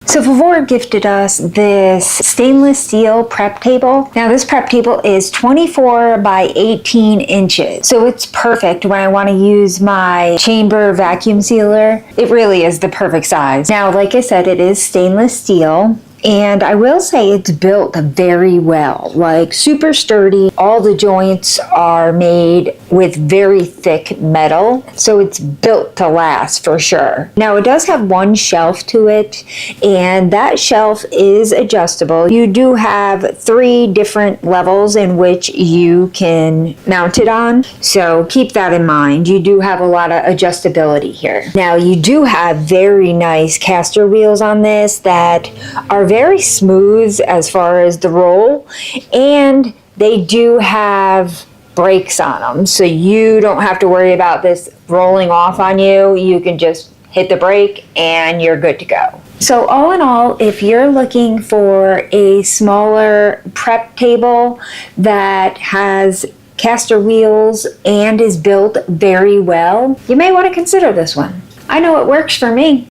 So VEVOR gifted us this stainless steel prep table. Now this prep table is 24 by 18 inches. So it's perfect when I want to use my chamber vacuum sealer. It really is the perfect size. Now, like I said, it is stainless steel. And I will say it's built very well, like super sturdy. All the joints are made with very thick metal, so it's built to last for sure. Now it does have one shelf to it, and that shelf is adjustable. You do have 3 different levels in which you can mount it on, so keep that in mind. You do have a lot of adjustability here. Now you do have very nice caster wheels on this that are very smooth as far as the roll, and they do have brakes on them, so you don't have to worry about this rolling off on you. You can just hit the brake and you're good to go. So all in all, if you're looking for a smaller prep table that has caster wheels and is built very well, you may want to consider this one. I know it works for me.